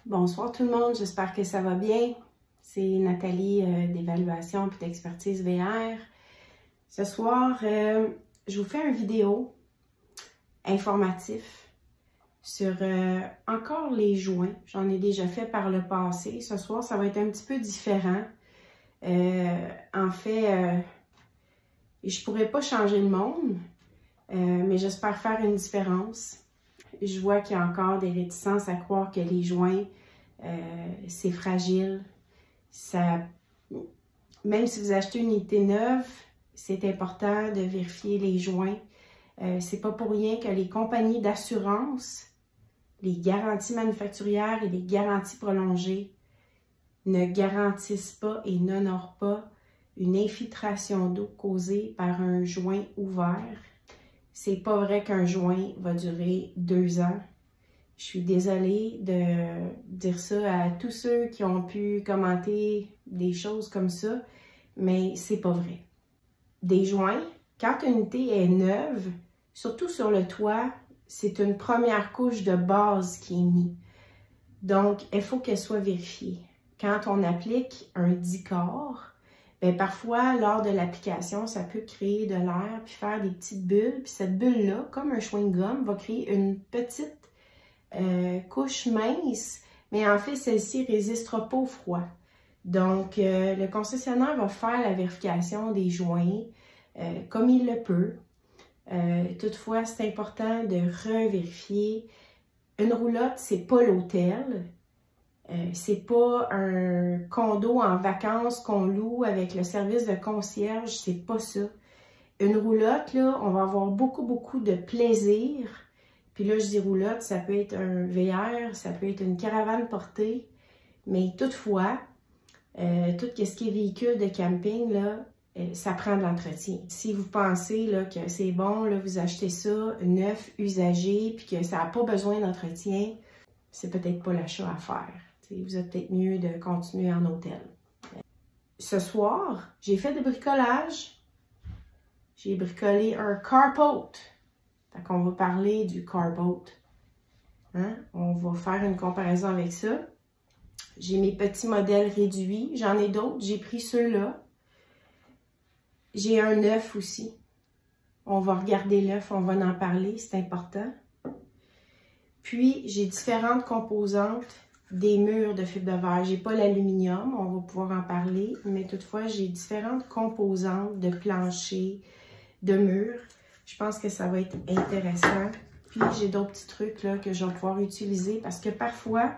Bonsoir tout le monde, j'espère que ça va bien. C'est Nathalie d'évaluation et d'expertise VR. Ce soir, je vous fais une vidéo informatif sur encore les joints. J'en ai déjà fait par le passé. Ce soir, ça va être un petit peu différent. En fait, je pourrais pas changer le monde, mais j'espère faire une différence. Je vois qu'il y a encore des réticences à croire que les joints, c'est fragile. Même si vous achetez une unité neuve, c'est important de vérifier les joints. C'est pas pour rien que les compagnies d'assurance, les garanties manufacturières et les garanties prolongées ne garantissent pas et n'honorent pas une infiltration d'eau causée par un joint ouvert. C'est pas vrai qu'un joint va durer 2 ans. Je suis désolée de dire ça à tous ceux qui ont pu commenter des choses comme ça, mais c'est pas vrai. Des joints, quand une unité est neuve, surtout sur le toit, c'est une première couche de base qui est mise. Donc, il faut qu'elle soit vérifiée. Quand on applique un Dicor, bien, parfois, lors de l'application, ça peut créer de l'air puis faire des petites bulles. Puis cette bulle-là, comme un chewing-gum, va créer une petite couche mince, mais en fait, celle-ci ne résistera pas au froid. Donc, le concessionnaire va faire la vérification des joints comme il le peut. Toutefois, c'est important de revérifier. Une roulotte, c'est pas l'hôtel. C'est pas un condo en vacances qu'on loue avec le service de concierge, c'est pas ça. Une roulotte, là, on va avoir beaucoup de plaisir. Puis là, je dis roulotte, ça peut être un VR, ça peut être une caravane portée. Mais toutefois, tout ce qui est véhicule de camping, là, ça prend de l'entretien. Si vous pensez là, que c'est bon, là, vous achetez ça neuf, usagé, puis que ça n'a pas besoin d'entretien, c'est peut-être pas l'achat à faire. Vous êtes peut-être mieux de continuer en hôtel. Ce soir, j'ai fait du bricolage. J'ai bricolé un carboat. Fait qu'on va parler du carboat. Hein? On va faire une comparaison avec ça. J'ai mes petits modèles réduits. J'en ai d'autres. J'ai pris ceux-là. J'ai un œuf aussi. On va regarder l'œuf. On va en parler. C'est important. Puis, j'ai différentes composantes des murs de fibre de verre. J'ai pas l'aluminium, on va pouvoir en parler, mais toutefois, j'ai différentes composantes de plancher, de murs. Je pense que ça va être intéressant. Puis, j'ai d'autres petits trucs là, que je vais pouvoir utiliser parce que parfois,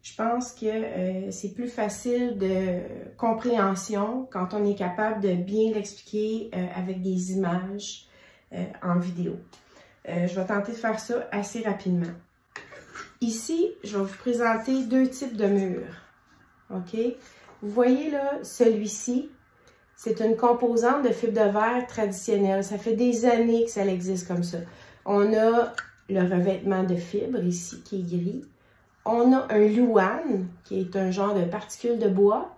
je pense que c'est plus facile de compréhension quand on est capable de bien l'expliquer avec des images en vidéo. Je vais tenter de faire ça assez rapidement. Ici, je vais vous présenter 2 types de murs. OK? Vous voyez là, celui-ci, c'est une composante de fibre de verre traditionnelle. Ça fait des années que ça existe comme ça. On a le revêtement de fibre ici, qui est gris. On a un louane, qui est un genre de particule de bois.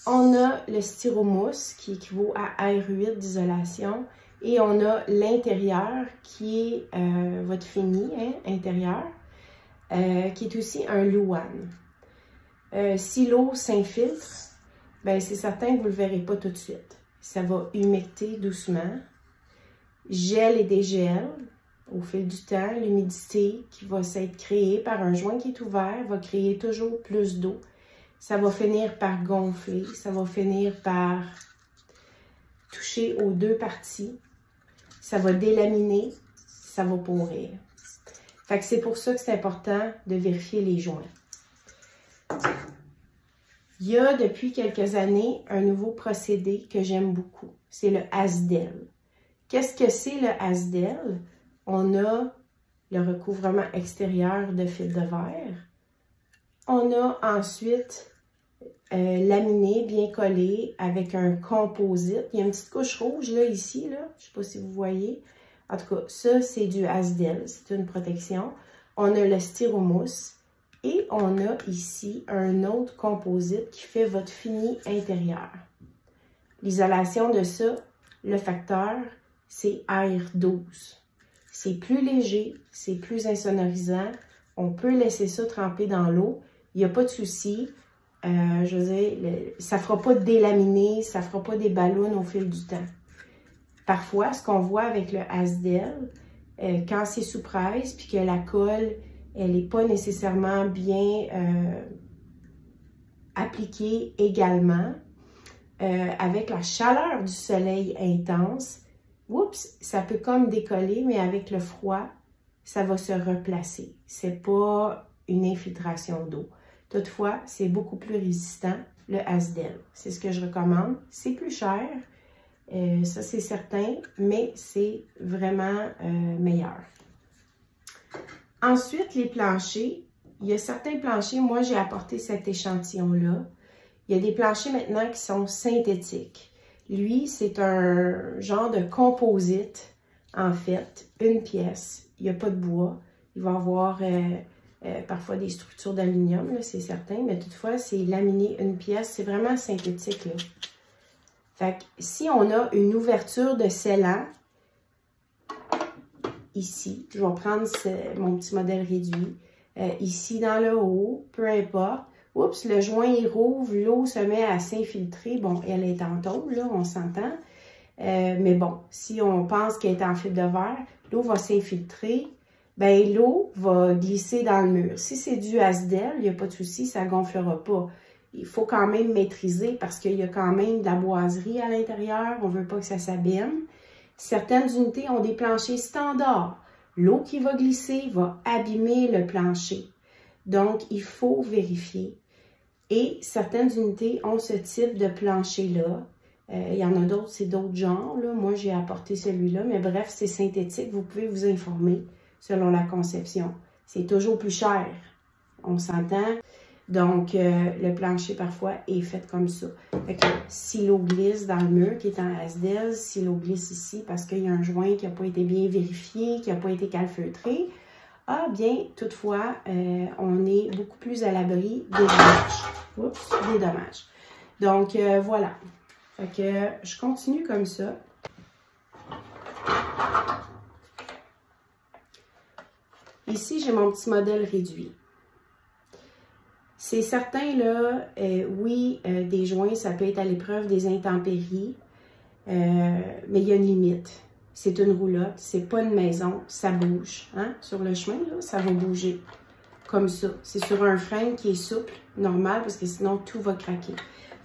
On a le styromousse, qui équivaut à R8 d'isolation. Et on a l'intérieur, qui est votre fini, hein, intérieur. Qui est aussi un louane. Si l'eau s'infiltre, ben c'est certain que vous ne le verrez pas tout de suite. Ça va humecter doucement. Gel et dégel au fil du temps. L'humidité qui va s'être créée par un joint qui est ouvert va créer toujours plus d'eau. Ça va finir par gonfler. Ça va finir par toucher aux 2 parties. Ça va délaminer. Ça va pourrir. Fait que c'est pour ça que c'est important de vérifier les joints. Il y a depuis quelques années un nouveau procédé que j'aime beaucoup. C'est le Azdel. Qu'est-ce que c'est le Azdel? On a le recouvrement extérieur de fibre de verre. On a ensuite laminé, bien collé avec un composite. Il y a une petite couche rouge là, ici. Là. Je ne sais pas si vous voyez. En tout cas, ça, c'est du Azdel. C'est une protection. On a le styromousse. Et on a ici un autre composite qui fait votre fini intérieur. L'isolation de ça, le facteur, c'est R12. C'est plus léger, c'est plus insonorisant. On peut laisser ça tremper dans l'eau. il n'y a pas de souci. Je veux dire, ça ne fera pas délaminer, ça ne fera pas des ballons au fil du temps. Parfois, ce qu'on voit avec le Azdel, quand c'est sous presse, puis que la colle, elle n'est pas nécessairement bien appliquée également, avec la chaleur du soleil intense, oups, ça peut comme décoller, mais avec le froid, ça va se replacer. C'est pas une infiltration d'eau. Toutefois, c'est beaucoup plus résistant, le Azdel. C'est ce que je recommande. C'est plus cher, ça c'est certain, mais c'est vraiment meilleur. Ensuite, les planchers. Il y a certains planchers, moi j'ai apporté cet échantillon-là. Il y a des planchers maintenant qui sont synthétiques. Lui, c'est un genre de composite, en fait, une pièce. Il n'y a pas de bois. Il va avoir parfois des structures d'aluminium, c'est certain, mais toutefois, c'est laminé une pièce. C'est vraiment synthétique, là. Fait que si on a une ouverture de scellant, ici, je vais prendre mon petit modèle réduit, ici dans le haut, peu importe. Oups, le joint il rouvre, l'eau se met à s'infiltrer. Bon, elle est en tôle, là, on s'entend. Mais bon, si on pense qu'elle est en fibre de verre, l'eau va s'infiltrer. Ben l'eau va glisser dans le mur. Si c'est du Azdel, il n'y a pas de souci, ça ne gonflera pas. Il faut quand même maîtriser parce qu'il y a quand même de la boiserie à l'intérieur. On ne veut pas que ça s'abîme. Certaines unités ont des planchers standards. L'eau qui va glisser va abîmer le plancher. Donc, il faut vérifier. Et certaines unités ont ce type de plancher-là. Il y en a d'autres, c'est d'autres genres. Là. Moi, j'ai apporté celui-là. Mais bref, c'est synthétique. Vous pouvez vous informer selon la conception. C'est toujours plus cher. On s'entend. Donc, le plancher, parfois, est fait comme ça. Fait que si l'eau glisse dans le mur, qui est en Azdel, si l'eau glisse ici parce qu'il y a un joint qui n'a pas été bien vérifié, qui n'a pas été calfeutré, ah bien, toutefois, on est beaucoup plus à l'abri des dommages. Oups, des dommages. Donc, voilà. Fait que je continue comme ça. Ici, j'ai mon petit modèle réduit. C'est certain, là, oui, des joints, ça peut être à l'épreuve des intempéries, mais il y a une limite. C'est une roulotte, c'est pas une maison, ça bouge. Hein? Sur le chemin, là, ça va bouger comme ça. C'est sur un frein qui est souple, normal, parce que sinon, tout va craquer.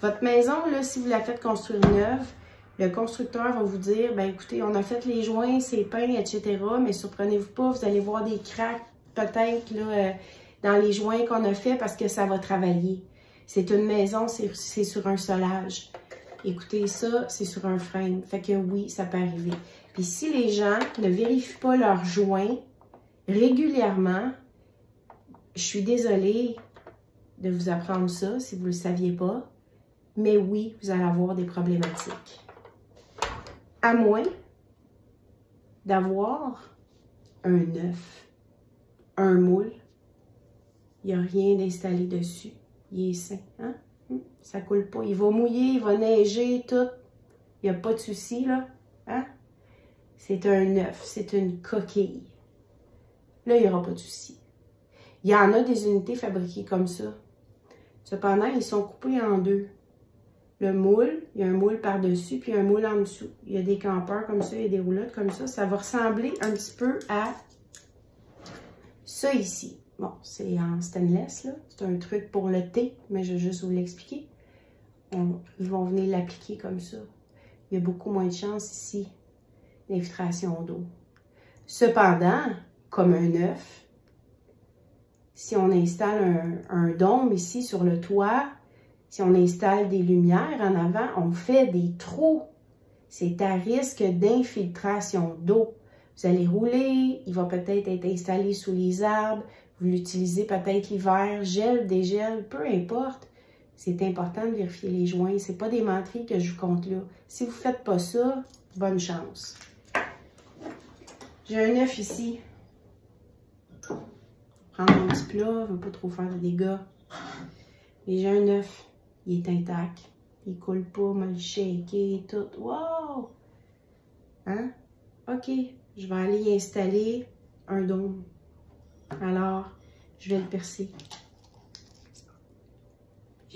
Votre maison, là, si vous la faites construire neuve, le constructeur va vous dire, ben écoutez, on a fait les joints, c'est peint, etc., mais surprenez-vous pas, vous allez voir des craques, peut-être, là, dans les joints qu'on a fait parce que ça va travailler. C'est une maison, c'est sur un solage. Écoutez, ça, c'est sur un frame. Fait que oui, ça peut arriver. Puis si les gens ne vérifient pas leurs joints régulièrement, je suis désolée de vous apprendre ça si vous ne le saviez pas, mais oui, vous allez avoir des problématiques. À moins d'avoir un œuf, un moule, il n'y a rien d'installé dessus. Il est sain, hein? Ça coule pas. Il va mouiller, il va neiger, tout. Il n'y a pas de souci, là. Hein? C'est un œuf, c'est une coquille. Là, il n'y aura pas de souci. Il y en a des unités fabriquées comme ça. Cependant, ils sont coupés en deux. Le moule, il y a un moule par-dessus, puis un moule en dessous. Il y a des campeurs comme ça, il y a des roulottes comme ça. Ça va ressembler un petit peu à ça ici. Bon, c'est en stainless, là. C'est un truc pour le thé, mais je vais juste vous l'expliquer. Ils vont venir l'appliquer comme ça. Il y a beaucoup moins de chances ici d'infiltration d'eau. Cependant, comme un œuf, si on installe un dôme ici sur le toit, si on installe des lumières en avant, on fait des trous. C'est à risque d'infiltration d'eau. Vous allez rouler, il va peut-être être installé sous les arbres, vous l'utilisez peut-être l'hiver, gel, dégel, peu importe. C'est important de vérifier les joints. Ce n'est pas des menteries que je vous compte là. Si vous ne faites pas ça, bonne chance. J'ai un œuf ici. Prendre un petit plat, je ne veux pas trop faire de dégâts. Et j'ai un œuf. Il est intact. Il ne coule pas, me le shaker, tout. Wow! Hein? OK. Je vais aller y installer un dôme. Alors, je vais le percer.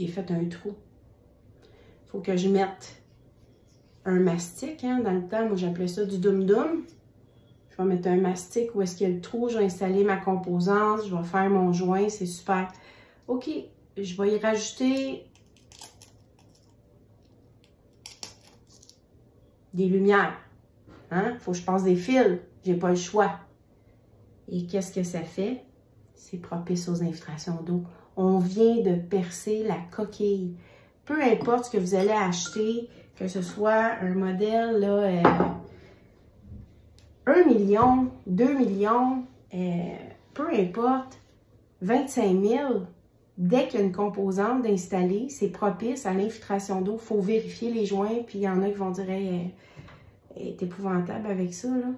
j'ai fait un trou. Il faut que je mette un mastic. Hein. Dans le temps, moi, j'appelais ça du dum-dum. Je vais mettre un mastic où est-ce qu'il y a le trou. Je vais installer ma composante. Je vais faire mon joint. C'est super. OK. Je vais y rajouter des lumières. Hein? Faut que je passe des fils. J'ai pas le choix. Et qu'est-ce que ça fait? C'est propice aux infiltrations d'eau. On vient de percer la coquille. Peu importe ce que vous allez acheter, que ce soit un modèle, là, 1 million, 2 millions, peu importe, 25 000, dès qu'il y a une composante d'installer, c'est propice à l'infiltration d'eau. Il faut vérifier les joints, puis il y en a qui vont dire hey, elle est épouvantable avec ça, là.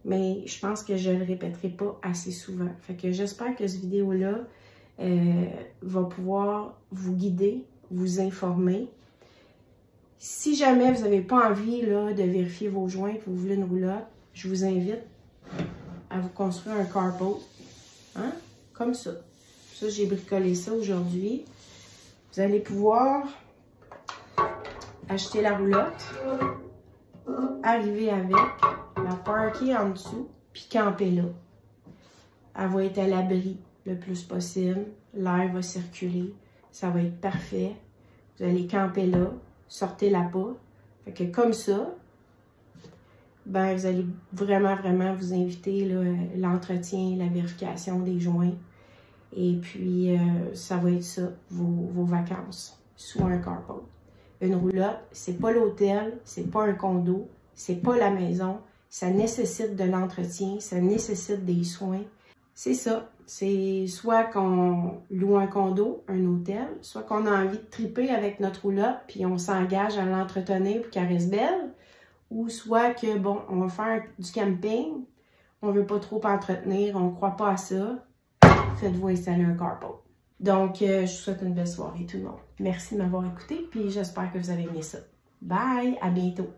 Mais je pense que je ne le répéterai pas assez souvent. Fait que j'espère que cette vidéo-là va pouvoir vous guider, vous informer. Si jamais vous n'avez pas envie là, de vérifier vos joints, que vous voulez une roulotte, je vous invite à vous construire un carport. Hein? Comme ça. Ça, j'ai bricolé ça aujourd'hui. Vous allez pouvoir acheter la roulotte, arriver avec, la parker en dessous, puis camper là. Elle va être à l'abri le plus possible. L'air va circuler. Ça va être parfait. Vous allez camper là. Sortez-la pas. Fait que comme ça, ben, vous allez vraiment vous inviter l'entretien, la vérification des joints. Et puis, ça va être ça, vos vacances, sous un carport. Une roulotte, c'est pas l'hôtel, c'est pas un condo, c'est pas la maison. Ça nécessite de l'entretien, ça nécessite des soins. C'est ça. C'est soit qu'on loue un condo, un hôtel, soit qu'on a envie de triper avec notre roulotte, puis on s'engage à l'entretenir pour qu'elle reste belle, ou soit que, bon, on va faire du camping, on veut pas trop entretenir, on croit pas à ça, faites-vous installer un carport. Donc, je vous souhaite une belle soirée tout le monde. Merci de m'avoir écouté, puis j'espère que vous avez aimé ça. Bye! À bientôt!